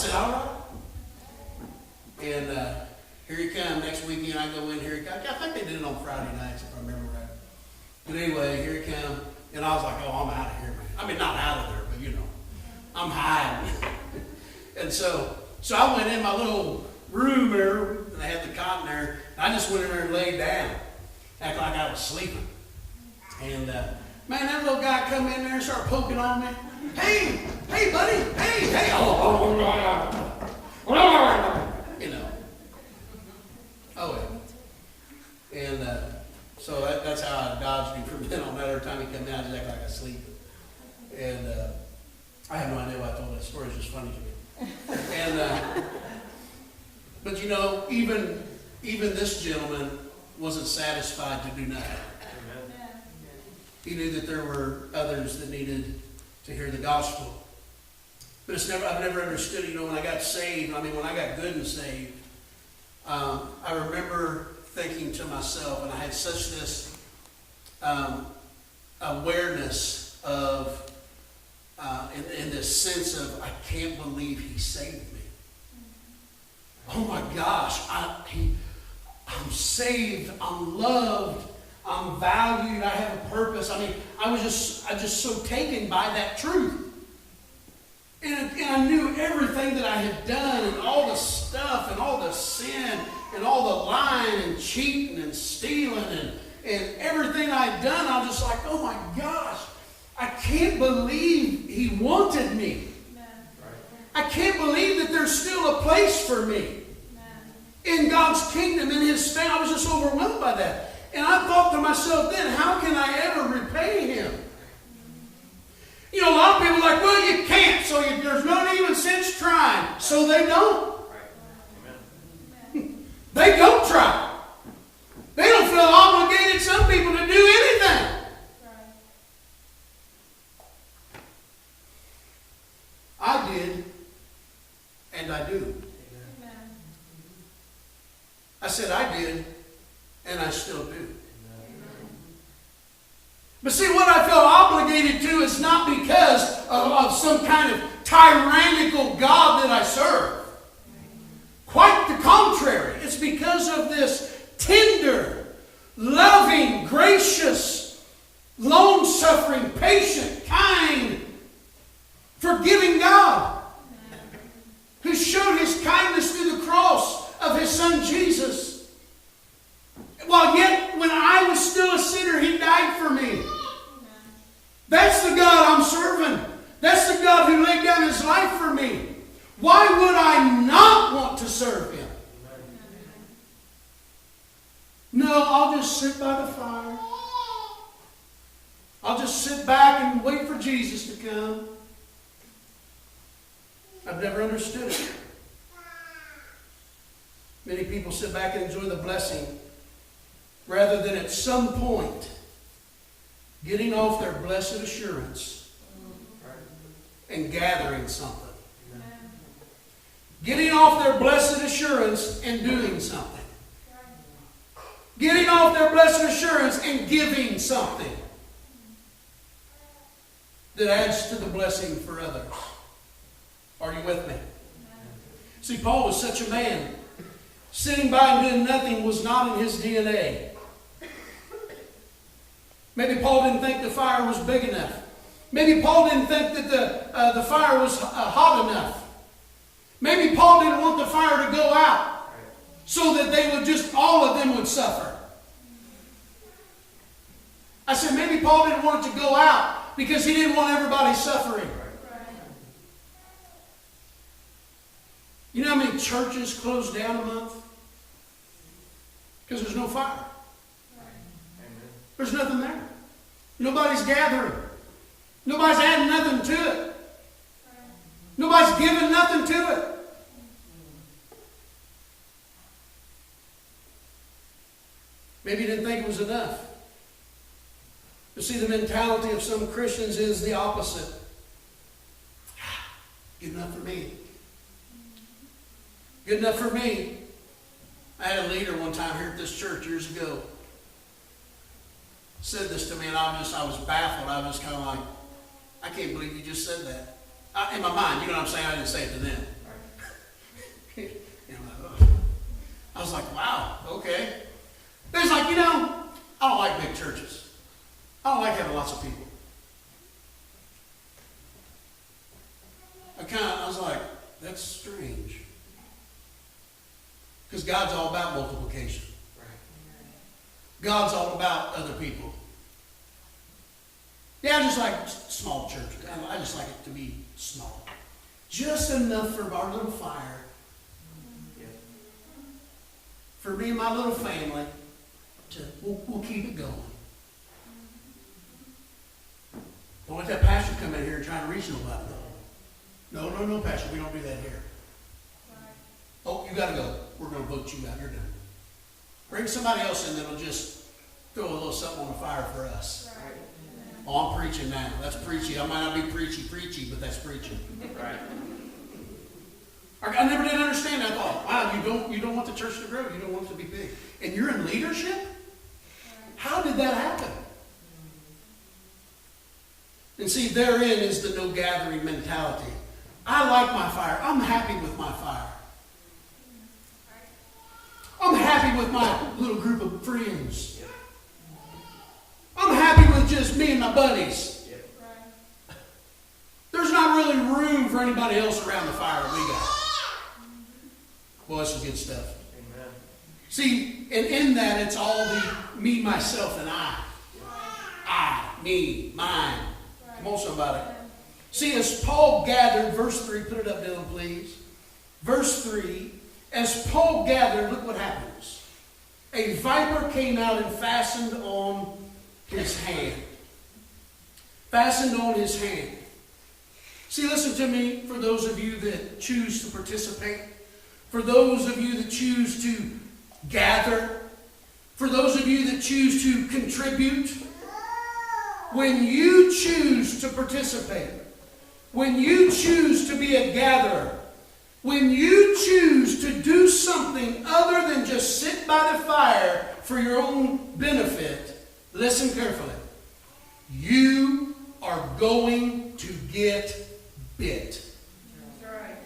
said, all right. And here he comes. Next weekend I go in here. I think they did it on Friday nights, if I remember right. But anyway, here he comes. And I was like, oh, I'm out of here, man. I mean, not out of there, but I'm hiding. And so I went in my little room there, and I had the cot in there, and I just went in there and laid down, act like I was sleeping. And man, that little guy come in there and started poking on me. Hey, buddy, hey, oh, and so that's how I dodged him from then on. That every time he come in, I just act like I was sleeping. And I have no idea why I told that story. It's just funny to me. And but even this gentleman wasn't satisfied to do nothing. He knew that there were others that needed to hear the gospel. But I've never understood, when I got saved, when I got good and saved, I remember thinking to myself, and I had such this awareness of, in this sense of, I can't believe he saved me. Oh my gosh, I'm saved, I'm loved, I'm valued, I have a purpose. I was just so taken by that truth. And I knew everything that I had done, and all the stuff, and all the sin, and all the lying, and cheating, and stealing, and everything I had done. I was just like, oh my gosh, I can't believe he wanted me. I can't believe that there's still a place for me in God's kingdom, in his family. I was just overwhelmed by that. And I thought to myself then, how can I ever repay him? A lot of people are like, well, you can't, so there's not even sense trying. So they don't. They don't try. They don't feel obligated, some people, to do anything. I did, and I do. I said I did, and I still do. But see, what I feel obligated to is not because of some kind of tyrannical God that I serve. Quite the contrary. It's because of this tender, loving, gracious, long-suffering, patient, kind, forgiving God who showed his kindness through the cross of his Son Jesus. While yet, when I was still a sinner, he died for me. That's the God I'm serving. That's the God who laid down his life for me. Why would I not want to serve him? No, I'll just sit by the fire. I'll just sit back and wait for Jesus to come. I've never understood it. Many people sit back and enjoy the blessing rather than at some point getting off their blessed assurance and gathering something. Getting off their blessed assurance and doing something. Getting off their blessed assurance and giving something that adds to the blessing for others. Are you with me? See, Paul was such a man. Sitting by and doing nothing was not in his DNA. Maybe Paul didn't think the fire was big enough. Maybe Paul didn't think that the fire was hot enough. Maybe Paul didn't want the fire to go out so that all of them would suffer. I said maybe Paul didn't want it to go out because he didn't want everybody suffering. You know how many churches closed down a month? Because there's no fire. There's nothing there. Nobody's gathering. Nobody's adding nothing to it. Nobody's giving nothing to it. Maybe you didn't think it was enough. But see, the mentality of some Christians is the opposite. Good enough for me. Good enough for me. I had a leader one time here at this church years ago. Said this to me, and I was baffled. I was kind of like, I can't believe you just said that. In my mind, you know what I'm saying? I didn't say it to them. was like, wow, okay. It's like, you know, I don't like big churches. I don't like having lots of people. I was like, that's strange. Because God's all about multiplication. God's all about other people. Yeah, I just like small churches. I just like it to be small. Just enough for our little fire. For me and my little family, we'll keep it going. Don't let that pastor come in here and try to reach nobody. No, pastor, we don't do that here. Oh, you got to go. We're going to vote you out. You're done. Bring somebody else in that'll just throw a little something on the fire for us. Right. Oh, I'm preaching now. That's preachy. I might not be preachy, but that's preaching. Right. I never did understand that. I thought, wow, you don't want the church to grow. You don't want it to be big. And you're in leadership? How did that happen? And see, therein is the no gathering mentality. I like my fire. I'm happy with my fire. I'm happy with my little group of friends. I'm happy with just me and my buddies. There's not really room for anybody else around the fire that we got. Boy, that's some good stuff. Amen. See, and in that, it's all the me, myself, and I. I, me, mine. Come on, somebody. See, as Paul gathered, verse 3, put it up, Dylan, please. Verse 3, as Paul gathered, look what happens. A viper came out and fastened on his hand. Fastened on his hand. See, listen to me, for those of you that choose to participate, for those of you that choose to gather, for those of you that choose to contribute, when you choose to participate, when you choose to be a gatherer, when you choose to do something other than just sit by the fire for your own benefit, listen carefully. You are going to get bit. That's right.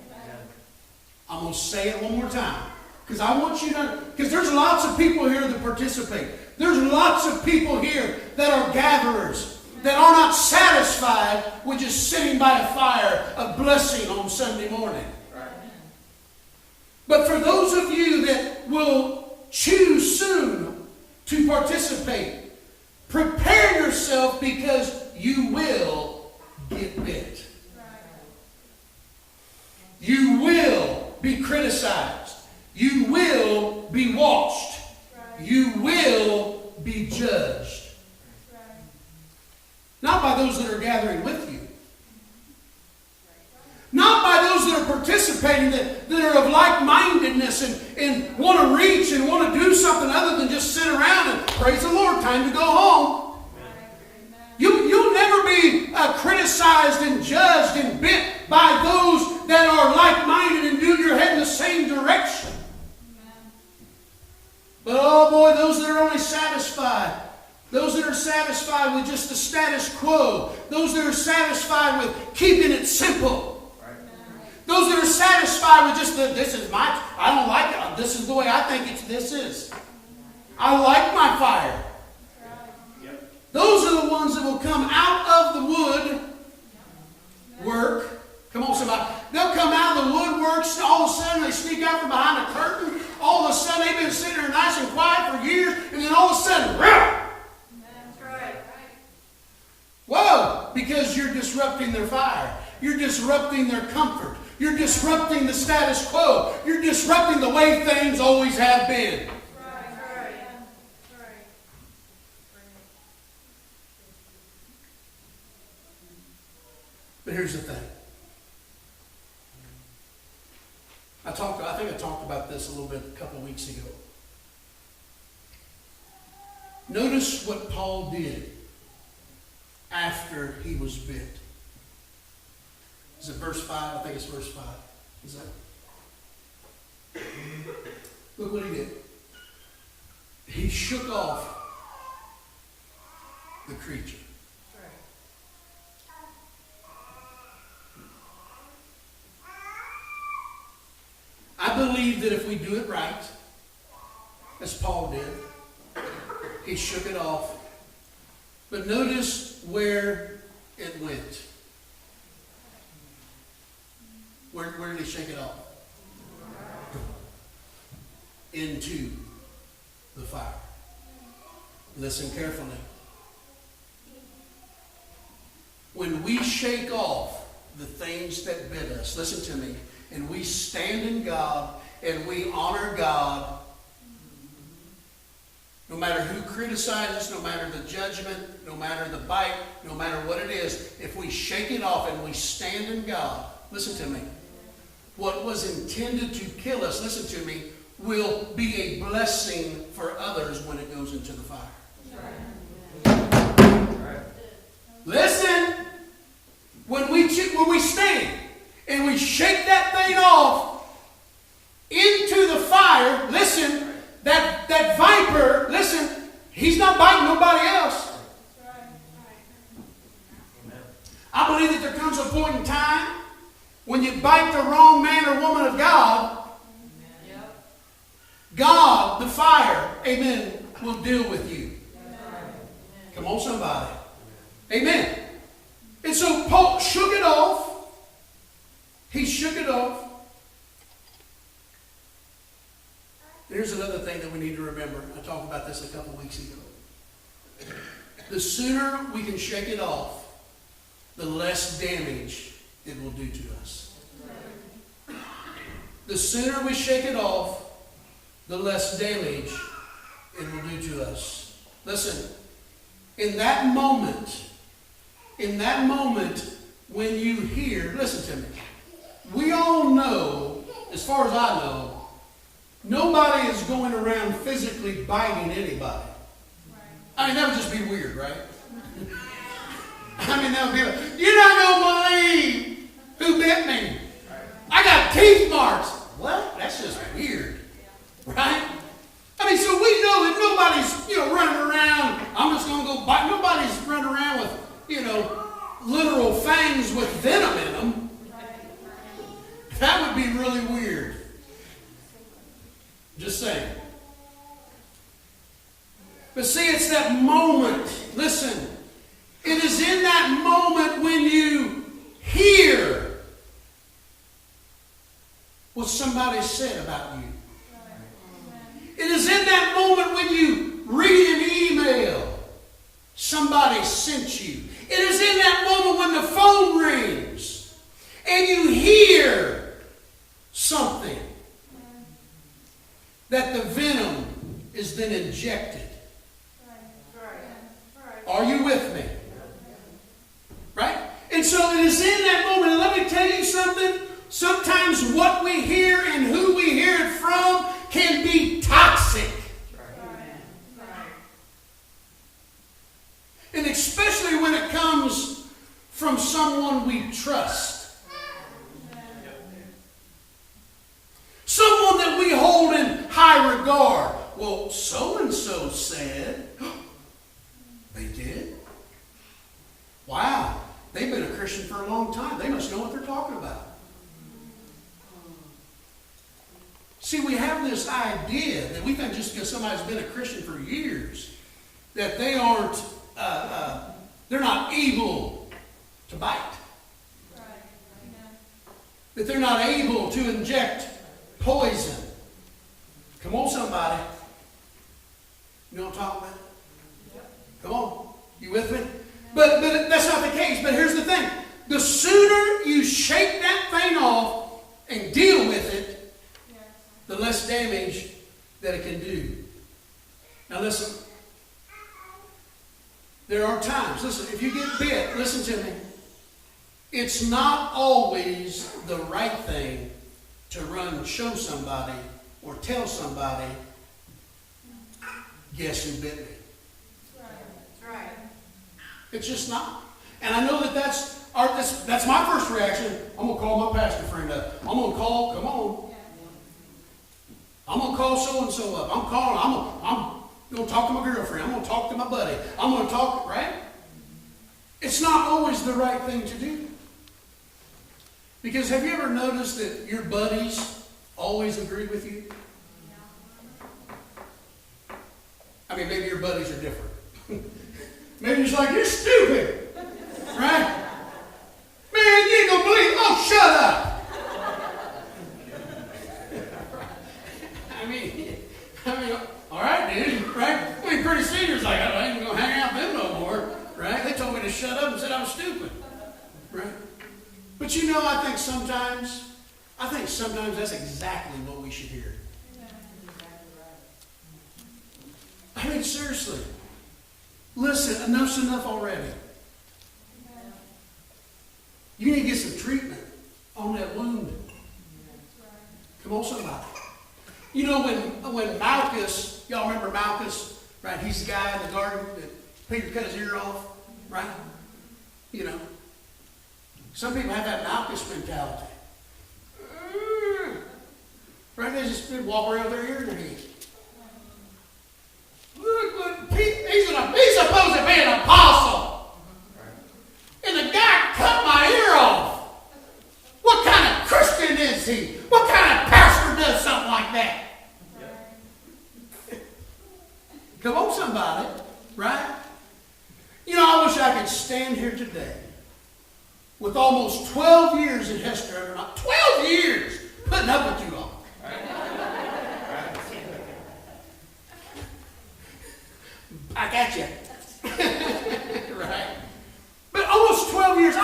I'm going to say it one more time. Because I want you to, because there's lots of people here that participate. There's lots of people here that are gatherers, that are not satisfied with just sitting by a fire of blessing on Sunday morning. Right. But for those of you that will choose soon to participate, prepare yourself because you will get bit. You will be criticized. You will be watched. You will be judged. Not by those that are gathering with you. Not by those that are participating, that are of like-mindedness and want to reach and want to do something other than just sit around and praise the Lord, time to go home. You'll never be criticized and judged and bit by those that are like-minded and do your head in the same direction. But oh boy, those that are only satisfied, those that are satisfied with just the status quo, those that are satisfied with keeping it simple, those that are satisfied with just this is my, I don't like it, this is the way I think this is. I like my fire. Those are the ones that will come out of the woodwork. Come on, somebody. They'll come out of the woodworks. All of a sudden, they sneak out from behind a curtain. All of a sudden, they've been sitting there nice and quiet for years. And then all of a sudden, rah! That's right. Whoa! Because you're disrupting their fire. You're disrupting their comfort. You're disrupting the status quo. You're disrupting the way things always have been. But here's the thing. I think I talked about this a little bit a couple weeks ago. Notice what Paul did after he was bit. Is it verse 5? I think it's verse 5. Is that? Look what he did. He shook off the creature. I believe that if we do it right, as Paul did. He shook it off. But notice where it went. Where did he shake it off? Into the fire. Listen carefully. When we shake off the things that bit us, listen to me, and we stand in God and we honor God, no matter who criticizes, no matter the judgment, no matter the bite, no matter what it is, if we shake it off and we stand in God, listen to me, what was intended to kill us, listen to me, will be a blessing for others when it goes into the fire. Right. Listen, when we stand and we shake that thing off into the fire, listen, that viper, listen, he's not biting nobody else. I believe that there comes a point in time when you bite the wrong man or woman of God, God, the fire, amen, will deal with you. Come on, somebody. Amen. And so Paul shook it off. He shook it off. Here's another thing that we need to remember. I talked about this a couple weeks ago. The sooner we can shake it off, the less damage it will do to us. The sooner we shake it off, the less damage it will do to us. Listen, in that moment when you hear, listen to me, we all know, as far as I know, nobody is going around physically biting anybody. I mean, that would just be weird, right? I mean, that would be like, you're not going to believe who bit me. I got teeth marks. What? That's just weird. Right? I mean, so we know that nobody's, running around, I'm just going to go bite. Nobody's running around with, literal fangs with venom in them. That would be really weird. Just saying. But see, it's that moment. Listen. It is in that moment when you hear what somebody said about you. It is in that moment when you read an email somebody sent you. It is in that moment when the phone rings and you hear something that the venom is then injected. Are you with me? Right? And so it is in that moment, and let me tell you something, sometimes what we hear and who we hear it from can be toxic. And especially when it comes from someone we trust. Someone that we hold in high regard. Well, so-and-so said. They did? Wow. They've been a Christian for a long time. They must know what they're talking about. See, we have this idea that we think just because somebody's been a Christian for years, that they aren't, they're not able to bite. That they're not able to inject poison. Come on, somebody. You know what I'm talking about? Come on. You with me? But that's not the case. But here's the thing. The sooner you shake that thing off and deal with it, the less damage that it can do. Now listen. There are times, listen, if you get bit, listen to me. It's not always the right thing to run and show somebody or tell somebody, guess who bit me? That's right. It's just not. And I know that that's my first reaction. I'm going to call my pastor friend up. I'm going to call, come on. I'm going to call so-and-so up. I'm going to talk to my girlfriend. I'm going to talk to my buddy. I'm going to talk, right? It's not always the right thing to do. Because have you ever noticed that your buddies always agree with you? mean, maybe your buddies are different. Maybe it's like, you're stupid. Right? Man, you ain't gonna believe. Oh, shut up. I mean, all right, dude, right? I mean, pretty soon you're like, I ain't gonna hang out with them no more, right? They told me to shut up and said I was stupid, right? But you know, I think sometimes that's exactly what we should hear. I mean, seriously. Listen, enough's enough already. You need to get some treatment on that wound. Come on, somebody. You know, when Malchus, y'all remember Malchus, right? He's the guy in the garden that Peter cut his ear off, right? You know. Some people have that Malchus mentality. Right? They just walk around with their ear in their head. Look, he's supposed to be an apostle. And the guy cut my ear off. What kind of Christian is he? What kind of pastor does something like that? Come on, somebody. Right? You know, I wish I could stand here today with almost 12 years in Hester. 12 years putting up with you all. I got you. Right? But almost 12 years, I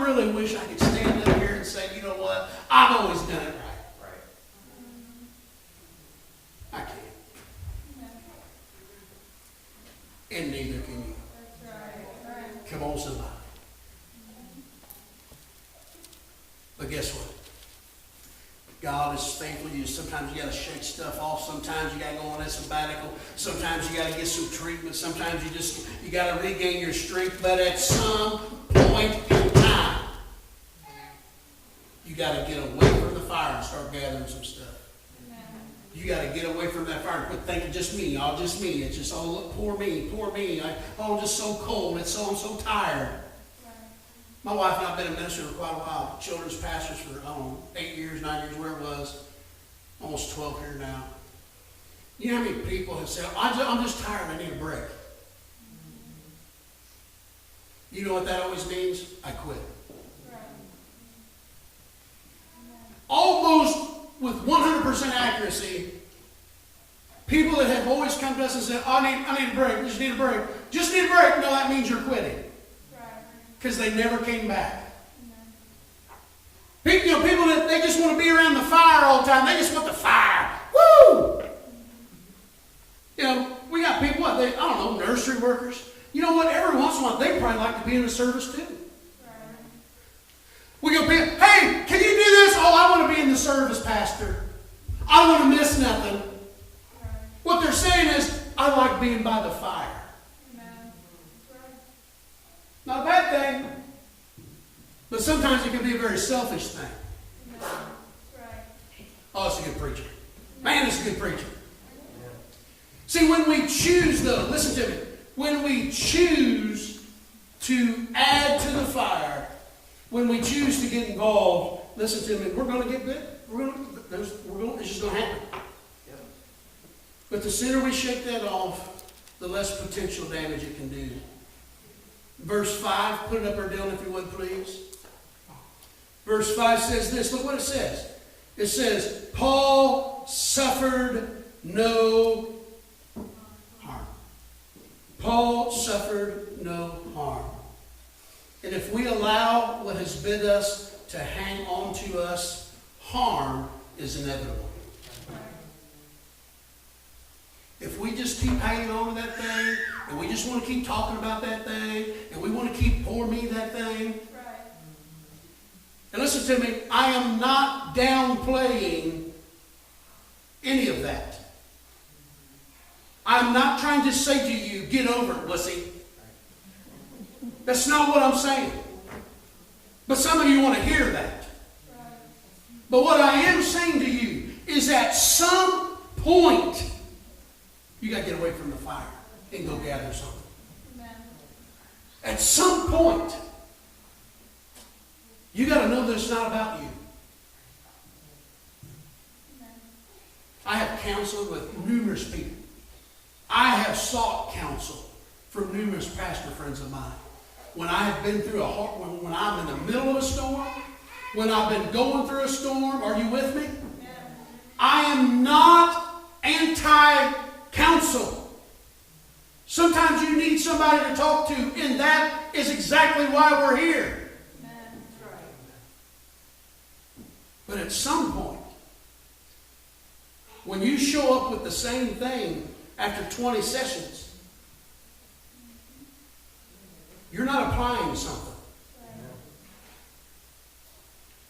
really wish I could stand up here and say, you know what? I've always done it right. I can't. And neither can you. Come on, somebody. But guess what? God is faithful. Sometimes you got to shake stuff off. Sometimes you got to go on a sabbatical. Sometimes you got to get some treatment. Sometimes you got to regain your strength. But at some point in time, you got to get away from the fire and start gathering some stuff. You got to get away from that fire and quit thinking just me, y'all, just me. It's just, oh, look, poor me. I'm just so cold. I'm so tired. My wife and I have been a minister for quite a while. Children's pastors for, 8 years, 9 years, where it was. Almost 12 here now. You know how many people have said, I'm just tired, I need a break. You know what that always means? I quit. Almost with 100% accuracy, people that have always come to us and said, I need a break, just need a break. Just need a break. No, that means you're quitting. Because they never came back. People that they just want to be around the fire all the time. They just want the fire. Woo! You know, we got people, nursery workers. You know what? Every once in a while, they probably like to be in the service too. We go, hey, can you do this? Oh, I want to be in the service, Pastor. I don't want to miss nothing. What they're saying is, I like being by the fire. Not a bad thing. But sometimes it can be a very selfish thing. Oh, it's a good preacher. Man, it's a good preacher. See, when we choose, though, listen to me. When we choose to add to the fire, when we choose to get involved, listen to me, we're going to get bit. It's just going to happen. But the sooner we shake that off, the less potential damage it can do. Verse 5, put it up there, Dylan, if you would, please. Verse 5 says this. Look what it says. It says, Paul suffered no harm. Paul suffered no harm. And if we allow what has bid us to hang on to us, harm is inevitable. If we just keep hanging on to that thing, and we just want to keep talking about that thing, and we want to keep poor me that thing. Right. And listen to me, I am not downplaying any of that. I'm not trying to say to you, get over it, wussy. That's not what I'm saying. But some of you want to hear that. Right. But what I am saying to you is at some point, you got to get away from the fire and go gather something. Amen. At some point, you got to know that it's not about you. Amen. I have counsel with numerous people. I have sought counsel from numerous pastor friends of mine. When I have been through when I'm in the middle of a storm, when I've been going through a storm, are you with me? I am not anti-counsel. Sometimes you need somebody to talk to, and that is exactly why we're here. But at some point, when you show up with the same thing after 20 sessions, you're not applying something.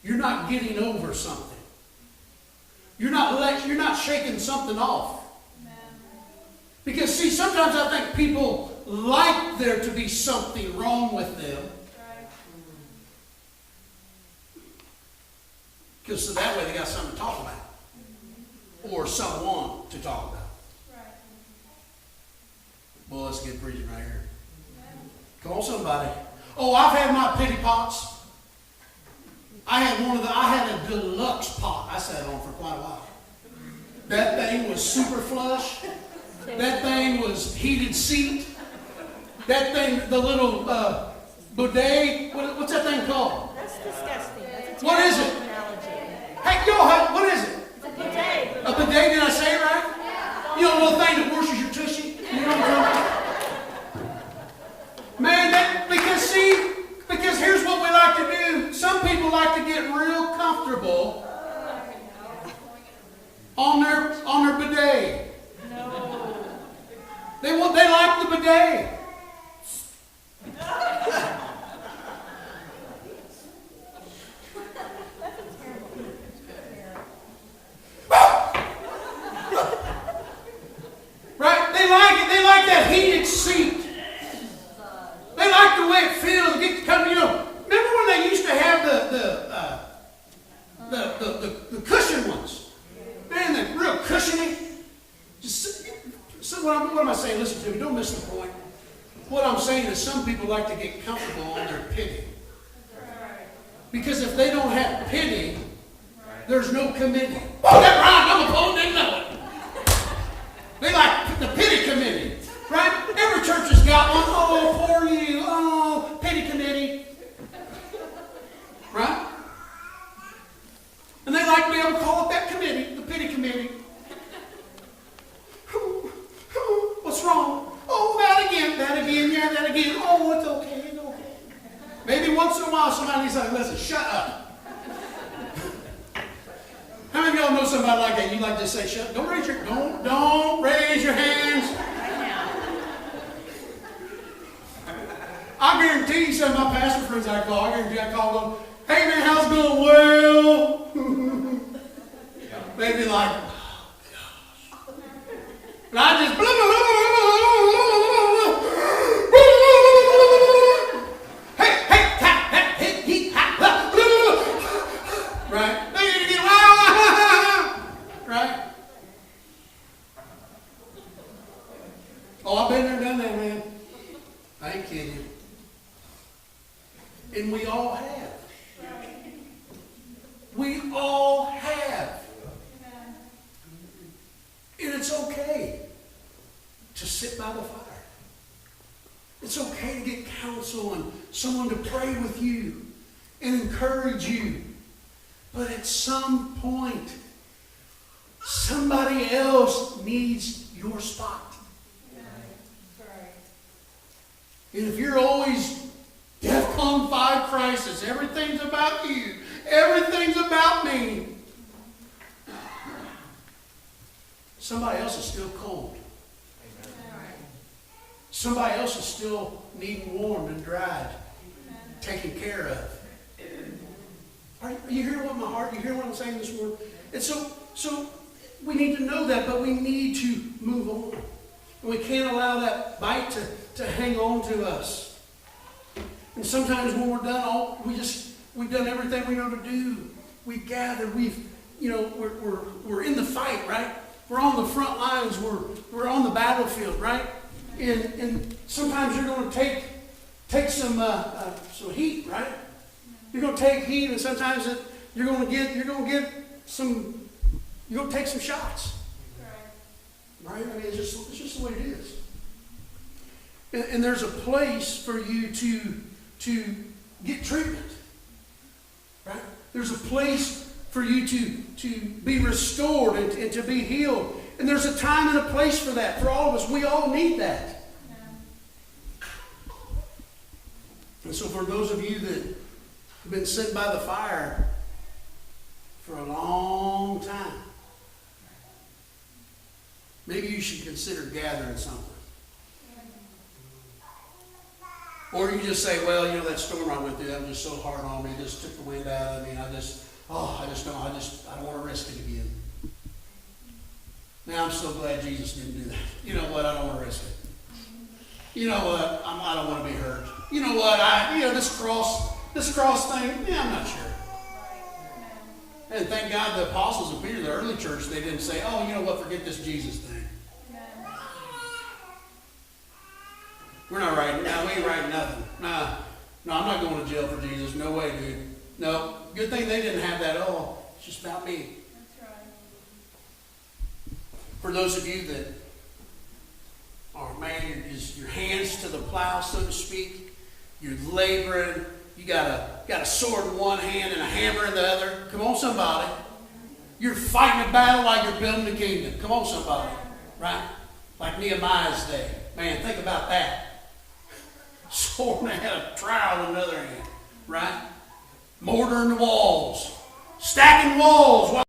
You're not getting over something. You're not shaking something off. Because see, sometimes I think people like there to be something wrong with them. Because so that way they got something to talk about. Or someone to talk about. Well, let's get preaching right here. Come on, somebody. Oh, I've had my pity pots. I had a deluxe pot I sat on for quite a while. That thing was super flush. That thing was heated seat. That thing, the little bidet, what's that thing called? That's disgusting. That's a What is it? analogy. Hey, y'all, what is it? It's a bidet. A bidet, did I say it right? You know, a little thing that washes your tushy? You know what I'm talking about? Man, because here's what we like to do. Some people like to get real comfortable on their bidet. No. They like the bidet. Right? They like it. They like that heated seat. They like the way it feels. Get to come, remember when they used to have the cushion ones? Man, they're real cushiony. So what am I saying? Listen to me. Don't miss the point. What I'm saying is some people like to get comfortable on their pity. Because if they don't have pity, there's no committee. Oh, that rhymed. I'm a poet. Didn't know it. They like the pity committee. Right? Every church has got one. Oh, poor you. Oh, pity committee. Right? And they like to be able to call it that committee, the pity committee. What's wrong? Oh, that again, yeah, that again. Oh, it's okay, it's okay. Maybe once in a while somebody's like, listen, shut up. How many of y'all know somebody like that? You like to say, shut up. Don't raise your hands. I guarantee you some of my pastor friends I call them, hey man, how's it going? Well, they'd be like, oh gosh. And I just, right? Right? Oh, I've been there, done that, man. I ain't kidding you. And we all have. We all have. And it's okay to sit by the fire. It's okay to get counsel and someone to pray with you and encourage you. But at some point, somebody else needs your spot. And if you're always DEFCON 5 crisis, everything's about you, everything's about me, somebody else is still cold. Somebody else is still needing warmed and dried, taken care of. Are you hearing what my heart? You hear what I'm saying this morning? And so we need to know that, but we need to move on. And we can't allow that bite to hang on to us. And sometimes when we're done, we've done everything we know to do. We've gathered. We're in the fight, right? We're on the front lines. We're on the battlefield, right? And sometimes you're going to take some heat, right? You're going to take heat, and sometimes you're going to take some shots. Right? I mean, it's just the way it is. And there's a place for you to get treatment. Right? There's a place for you to be restored and to be healed. And there's a time and a place for that. For all of us, we all need that. And so for those of you that have been sitting by the fire for a long time, maybe you should consider gathering something. Or you just say, well, that storm I went through, that was just so hard on me. It just took the wind out of me. I don't want to risk it again. Now I'm so glad Jesus didn't do that. You know what? I don't want to risk it. You know what? I don't want to be hurt. You know what? This cross thing, I'm not sure. And thank God the apostles of Peter, the early church, they didn't say, oh, you know what? Forget this Jesus thing. We're not writing. No, we ain't writing nothing. No, I'm not going to jail for Jesus. No way, dude. No. Good thing they didn't have that. Oh, it's just about me. That's right. For those of you that are, your hands to the plow, so to speak. You're laboring. You got a sword in one hand and a hammer in the other. Come on, somebody. You're fighting a battle like you're building the kingdom. Come on, somebody. Right? Like Nehemiah's day. Man, think about that. Sword and a trowel in the other hand. Right? Mortar in the walls. Stacking walls.